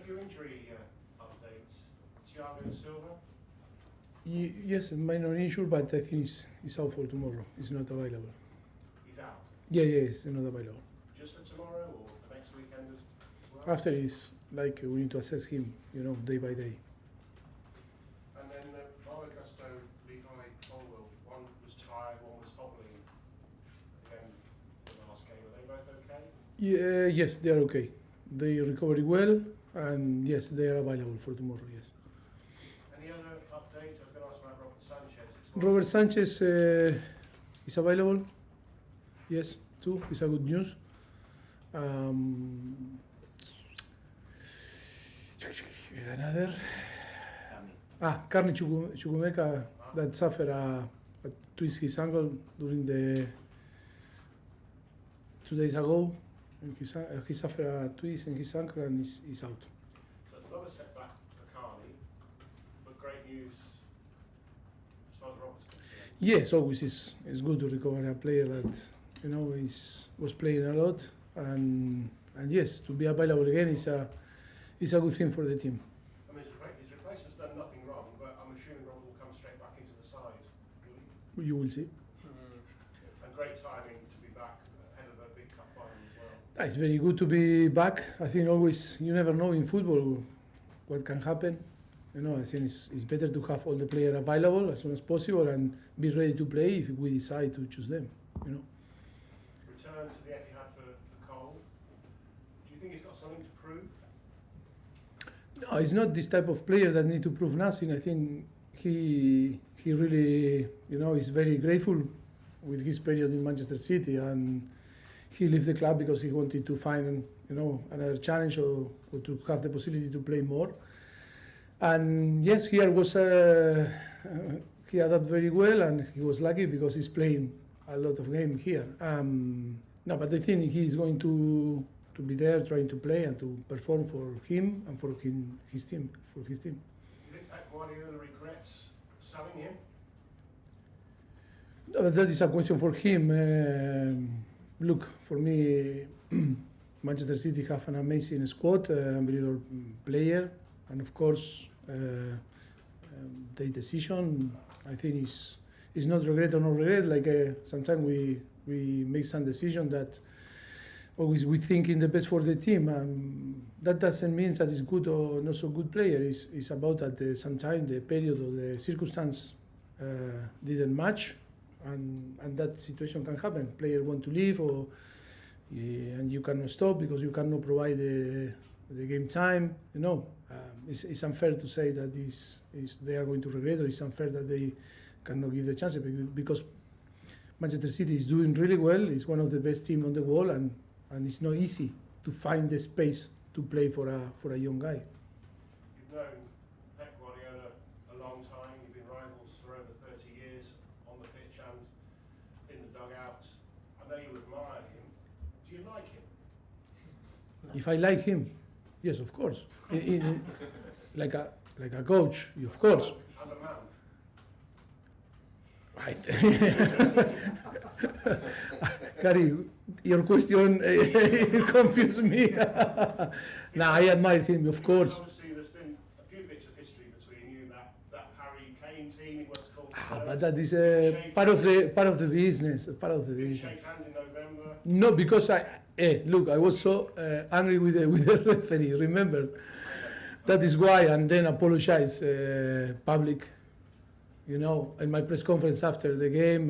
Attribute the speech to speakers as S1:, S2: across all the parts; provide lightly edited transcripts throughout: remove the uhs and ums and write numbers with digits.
S1: few injury updates. Thiago Silva?
S2: Yes, minor injury, but I think he's out for tomorrow. He's not available.
S1: He's out?
S2: Yeah, he's not available.
S1: Just for tomorrow or for next weekend as well?
S2: After is like we need to assess him, day by day.
S1: And then Gusto, Levi, Colwell, one was tired, one was hobbling. Again, the last game, are they both okay?
S2: Yeah, yes, they are okay. They recovered well, and yes, they are available for tomorrow. Yes.
S1: Any other updates? I was going to ask about Robert Sanchez.
S2: Robert Sanchez is available. Yes, too. It's a good news. Another. Carney Chukwuemeka that suffered a twist his ankle during the 2 days ago. And he suffered a twist in his ankle and is out.
S1: So it's another setback for Carney, but great news as far as Robert's concerned.
S2: Yes, always it's good to recover a player that was playing a lot, and yes, to be available again is a good thing for the team.
S1: I mean, his replacement's done nothing wrong, but I'm assuming Robert will come straight back into the side.
S2: You will see.
S1: And great timing to be back ahead of a big cup final as well.
S2: It's very good to be back. I think always you never know in football what can happen. I think it's better to have all the players available as soon as possible and be ready to play if we decide to choose them.
S1: Return to the Etihad for Cole. Do you think he's got something to prove?
S2: No, he's not this type of player that need to prove nothing. I think he really, is very grateful with his period in Manchester City, and he left the club because he wanted to find, another challenge or to have the possibility to play more. And yes, here was he adapted very well, and he was lucky because he's playing a lot of games here. No, but I think he's going to be there, trying to play and to perform for him and for his team.
S1: Do you think Pep Guardiola regrets selling him?
S2: No, that is a question for him. Look, for me, Manchester City have an amazing squad, unbelievable player, and of course, the decision, I think, is not regret or no regret. Like sometimes we make some decision that always we think in the best for the team. That doesn't mean that it's good or not so good player. It's about that sometimes the period or the circumstance didn't match, and that situation can happen. Player want to leave, and you cannot stop because you cannot provide the game time. It's unfair to say that they are going to regret, or it's unfair that they cannot give the chance, because Manchester City is doing really well. It's one of the best teams on the world, and it's not easy to find the space to play for a young guy.
S1: You've known Pep Guardiola a long time. You've been rivals for over 30 years on the pitch and in the dugouts. I know you admire him. Do you like him?
S2: If I like him, yes, of course. Like a coach, of course.
S1: As a man.
S2: Gary, your question confused me. I admire him, of course.
S1: Obviously, there's been a few bits of history between you. That Harry Kane team, he was called.
S2: But that is part of the business. Part of the business.
S1: Shake hands in November.
S2: No, because I was so angry with the referee. Remember, that is why, and then apologize public. In my press conference after the game,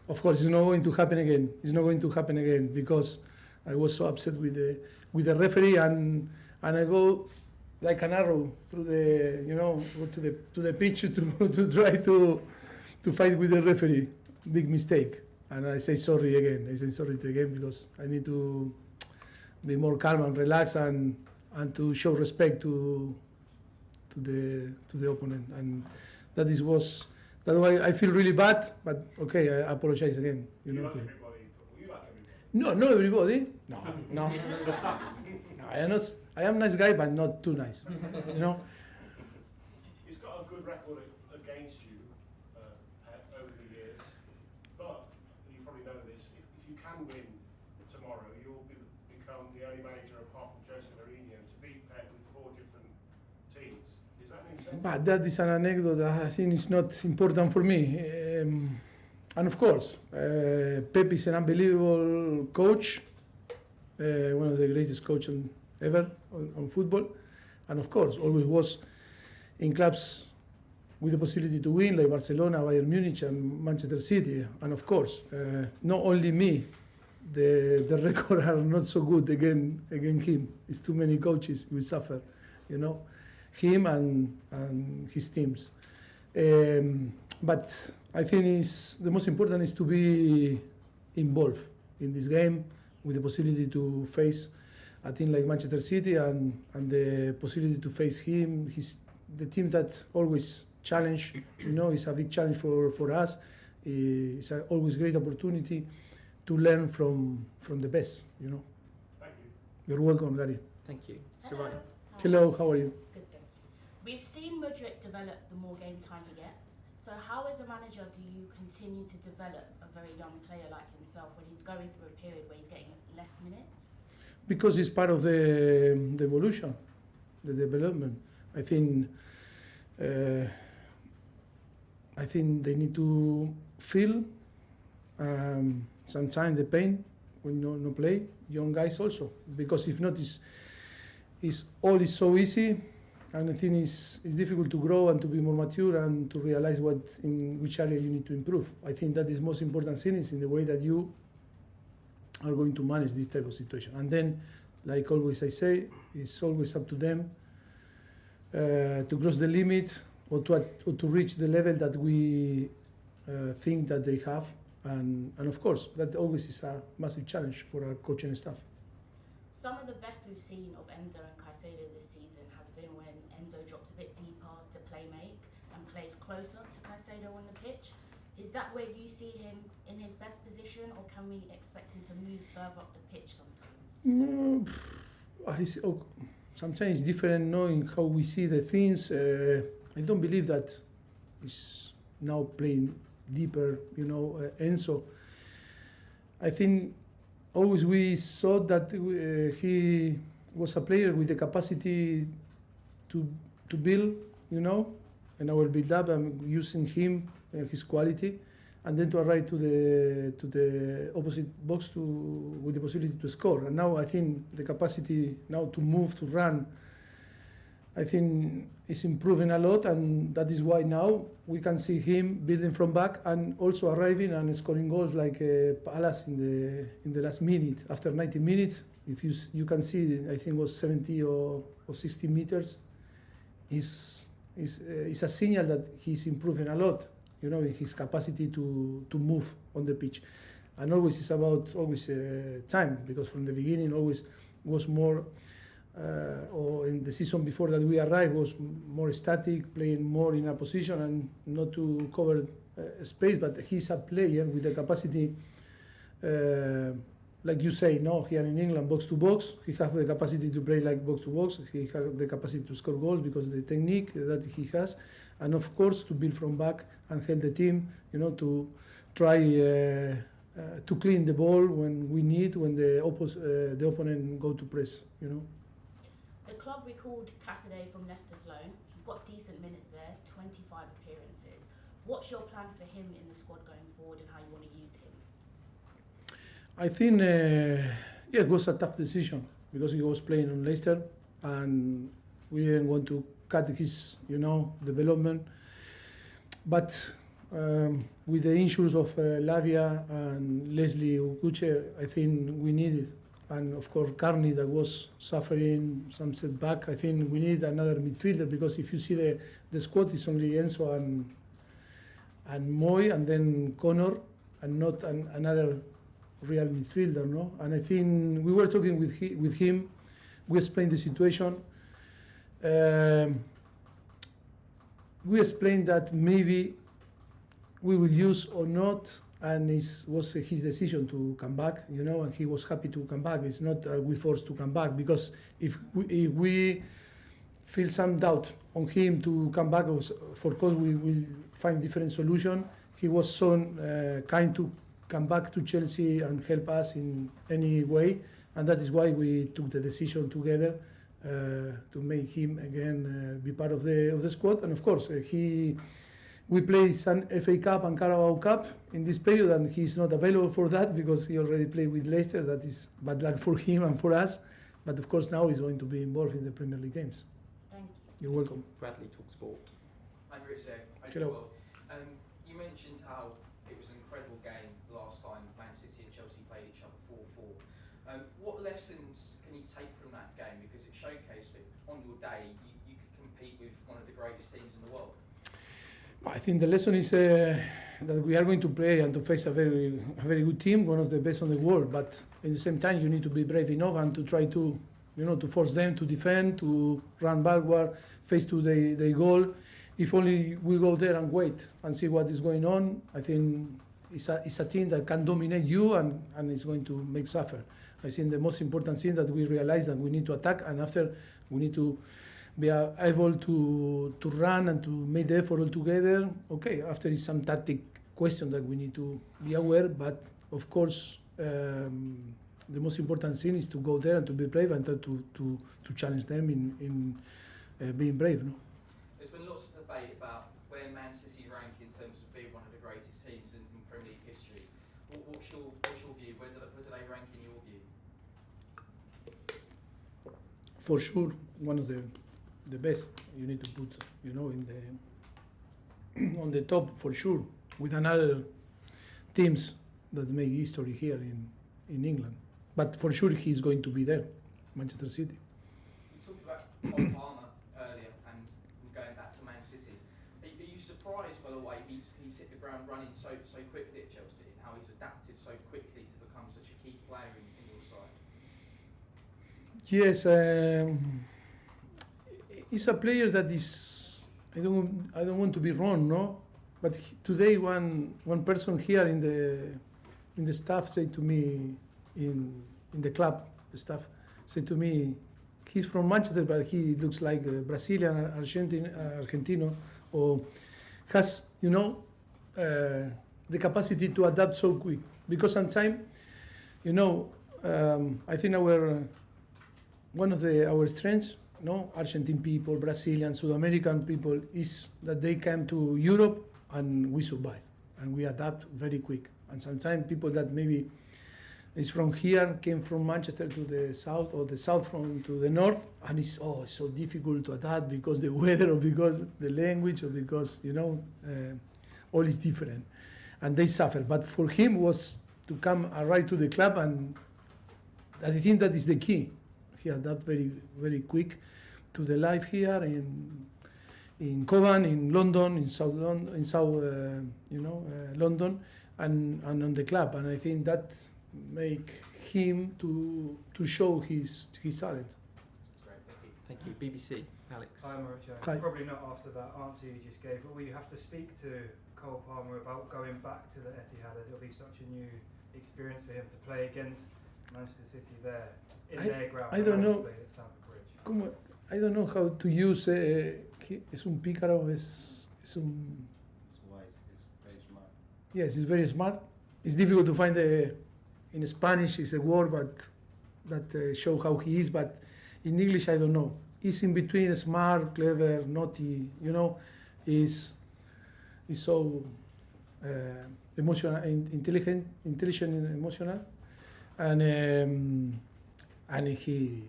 S2: of course, it's not going to happen again. It's not going to happen again because I was so upset with the referee, and I go like an arrow through to the pitch to try to fight with the referee. Big mistake, and I say sorry again. I say sorry again because I need to be more calm and relaxed and to show respect to the opponent, and that why I feel really bad, but okay, I apologize again.
S1: You like everybody? You like everybody?
S2: No, not everybody. No. I am a nice guy, but not too nice.
S1: He's got a good record against you over the years, but you probably know this. If you can win tomorrow, you'll become the only manager apart from Jose Mourinho to beat Pep with 4
S2: But that is an anecdote that I think is not important for me. And of course, Pep is an unbelievable coach, one of the greatest coaches ever on football. And of course, always was in clubs with the possibility to win, like Barcelona, Bayern Munich, and Manchester City. And of course, not only me, the records are not so good against him. It's too many coaches will suffer, you know, him and his teams. But I think the most important is to be involved in this game with the possibility to face a team like Manchester City and the possibility to face him. The team that always challenge, you know, it's a big challenge for us. It's always great opportunity to learn from the best, you know.
S1: Thank you.
S2: You're welcome, Gary.
S3: Thank you. Soraya.
S2: Hello, how are you?
S4: Good, thank you. We've seen Mudryk develop the more game time he gets. So how, as a manager, do you continue to develop a very young player like himself when he's going through a period where he's getting less minutes?
S2: Because it's part of the evolution, the development. I think they need to feel sometimes the pain when no play. Young guys also, because if not, it's all is so easy, and I think it's difficult to grow and to be more mature and to realize in which area you need to improve. I think that is most important thing is in the way that you are going to manage this type of situation. And then, like always I say, it's always up to them to cross the limit or to reach the level that we think that they have. And of course, that always is a massive challenge for our coaching staff.
S4: Some of the best we've seen of Enzo and Caicedo this season has been when Enzo drops a bit deeper to play make and plays closer to Caicedo on the pitch. Is that where you see him in his best position, or can we expect him to move further up the pitch sometimes?
S2: Sometimes it's different knowing how we see the things. I don't believe that he's now playing deeper, you know, Enzo. I think always we saw that he was a player with the capacity to build, you know, and I will build up and using him and his quality, and then to arrive to the opposite box with the possibility to score. And now I think the capacity now to move, to run, I think is improving a lot, and that is why now we can see him building from back and also arriving and scoring goals like Palace in the last minute. After 90 minutes, if you can see, I think it was 70 or 60 meters, is a signal that he's improving a lot, you know, in his capacity to move on the pitch. And always it's about time, because from the beginning always was more, or in the season before that we arrived was more static, playing more in a position and not to cover space. But he's a player with the capacity, like you say, no, here in England, box to box. He has the capacity to play like box to box. He has the capacity to score goals because of the technique that he has, and of course to build from back and help the team, you know, to try to clean the ball when we need, when the opponent go to press, you know.
S4: The club recalled Caicedo from Leicester's loan. He got decent minutes there, 25 appearances. What's your plan for him in the squad going forward and how you want to use him?
S2: I think, it was a tough decision because he was playing on Leicester and we didn't want to cut his, you know, development. But with the injuries of Lavia and Leslie Uguche, I think we needed, and of course Carney that was suffering some setback, I think we need another midfielder, because if you see the squad, it's only Enzo and Moy and then Connor, and not another real midfielder, no? And I think we were talking with him, we explained the situation. We explained that maybe we will use or not, and it was his decision to come back, you know, and he was happy to come back. It's not we forced to come back, because if we feel some doubt on him to come back, for course we will find different solution. He was so kind to come back to Chelsea and help us in any way, and that is why we took the decision together to make him again be part of the squad. And of course, we play some FA Cup and Carabao Cup in this period, and he's not available for that because he already played with Leicester. That is bad luck for him and for us. But of course, now he's going to be involved in the Premier League games.
S3: Thank you.
S2: You're welcome.
S5: Bradley, TalkSPORT.
S6: Hi Mauricio.
S2: Hello.
S6: You mentioned how it was an incredible game last time Man City and Chelsea played each other 4-4. What lessons can you take from that game? Because it showcased that on your day you could compete with one of the greatest teams in the world.
S2: I think the lesson is that we are going to play and to face a very good team, one of the best in the world. But at the same time, you need to be brave enough and to try to, to force them to defend, to run backward, face to the goal. If only we go there and wait and see what is going on, I think it's a team that can dominate you and it's going to make suffer. I think the most important thing that we realize that we need to attack, and after we need to be able to run and to make the effort all together. Okay, after is some tactic question that we need to be aware, but of course the most important thing is to go there and to be brave and to challenge them in being brave. No?
S6: There's been lots of debate about where Man City rank in terms of being one of the greatest teams in Premier League history. What's your view? Where do they rank in your view?
S2: For sure, one of the best. You need to put, in the on the top for sure, with another teams that make history here in England. But for sure, he's going to be there, Manchester City.
S6: You talked about Cole Palmer earlier and going back to Man City. Are you surprised by the way he's hit the ground running so quickly at Chelsea, and how he's adapted so quickly to become such a key player in your side?
S2: Yes. He's a player that is, I don't want to be wrong, no? But today one person here in the staff said to me, in the club staff, said to me, he's from Manchester, but he looks like a Brazilian, Argentino, or has, the capacity to adapt so quick. Because sometimes, I think one of our strengths, Argentine people, Brazilian, South American people, is that they come to Europe and we survive and we adapt very quick. And sometimes people that maybe is from here came from Manchester to the south, or the south to the north, and it's so difficult to adapt because the weather, or because the language, or because all is different, and they suffer. But for him was to come right to the club, and I think that is the key. He adapted very, very quick to the life here in Cobham, in London, in South London, and on the club. And I think that make him to show his talent.
S6: Great,
S5: Thank you. BBC, Alex.
S7: Hi Mauricio.
S2: Hi.
S7: Probably not after that answer you just gave, but will you have to speak to Cole Palmer about going back to the Etihad, as it'll be such a new experience for him to play against Manchester City there in their ground?
S2: I don't know.
S7: Played at Stamford Bridge.
S2: I don't know how to use. Es un pícaro. Es un.
S8: It's wise. He's very smart.
S2: Yes, he's very smart. It's difficult to find in Spanish is a word, but that show how he is. But in English, I don't know. He's in between smart, clever, naughty. Is so emotional, intelligent, and emotional, and he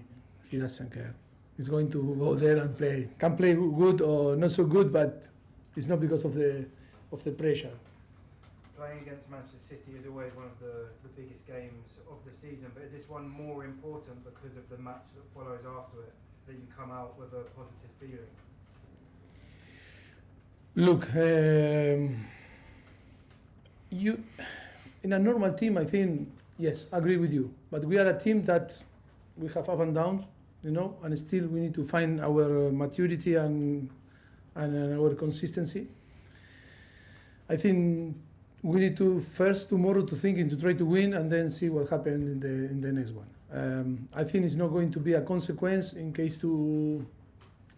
S2: doesn't care. He's going to go there and play. Can play good or not so good, but it's not because of the pressure.
S7: Playing against Manchester City is always one of the biggest games of the season, but is this one more important because of the match that follows after it, that you come out with a positive feeling?
S2: Look, you in a normal team, I think, yes, I agree with you. But we are a team that we have up and downs, and still we need to find our maturity and our consistency. I think we need to first tomorrow to think and to try to win, and then see what happens in the next one. I think it's not going to be a consequence in case to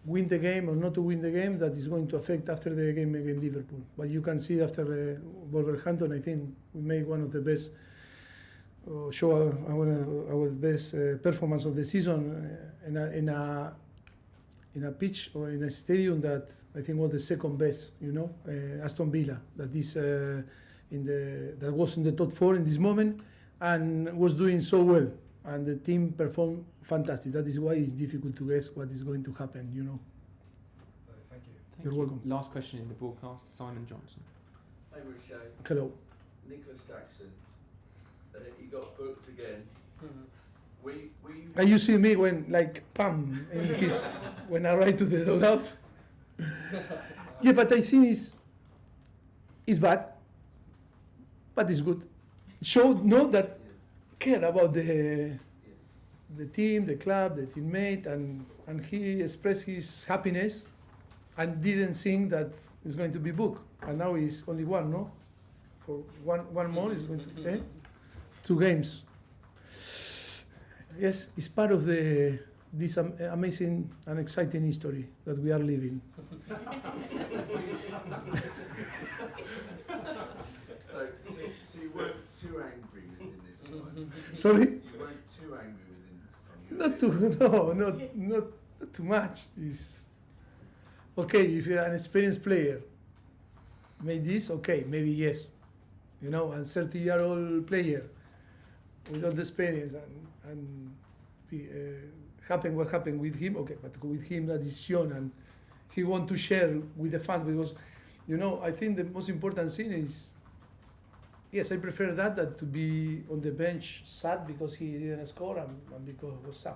S2: win the game or not to win the game that is going to affect after the game against Liverpool. But you can see after Wolverhampton, I think we made one of the best show our best performance of the season in a pitch or in a stadium that I think was the second best, Aston Villa, that was in the top 4 in this moment and was doing so well, and the team performed fantastic. That is why it's difficult to guess what is going to happen,
S7: Thank you.
S2: You're welcome.
S5: Last question in the broadcast, Simon Johnson.
S3: Hey Mauricio,
S2: Hello.
S3: Nicholas Jackson, he got booked again. Were you
S2: And you see me when when I ride to the dugout. Yeah, but I think it's bad, but it's good. Showed that care about the team, the club, the teammate, and he expressed his happiness and didn't think that it's going to be booked. And now it's only one, no? For one more, it's going to 2 games. Yes, it's part of this amazing and exciting history that we are living.
S3: So you weren't too angry within this time?
S2: Sorry?
S3: You weren't too angry within this time?
S2: Not too much. It's okay if you're an experienced player. Made this, okay, maybe yes. And 30-year-old player with all the experience and happened what happened with him, okay, but with him that is young and he want to share with the fans because, I think the most important thing is, yes, I prefer that to be on the bench sad because he didn't score and because it was sad,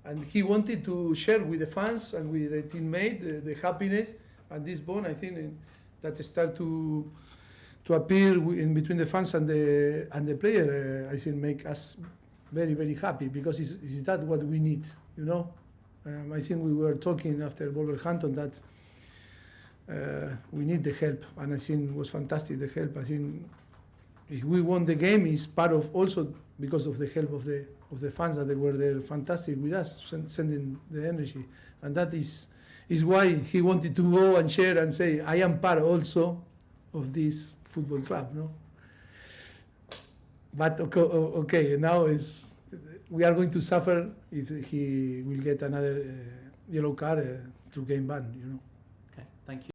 S2: And he wanted to share with the fans and with the teammate the happiness and this bond, I think, that start to appear in between the fans and the player, I think make us very, very happy because it's that what we need, I think we were talking after Wolverhampton that we need the help, and I think it was fantastic, the help. I think if we won the game, it's part of also because of the help of the fans that they were there fantastic with us, sending the energy, and that is why he wanted to go and share and say, I am part also of this football club, no? But okay, now we are going to suffer if he will get another yellow card, 2-game ban,
S5: Okay, thank you.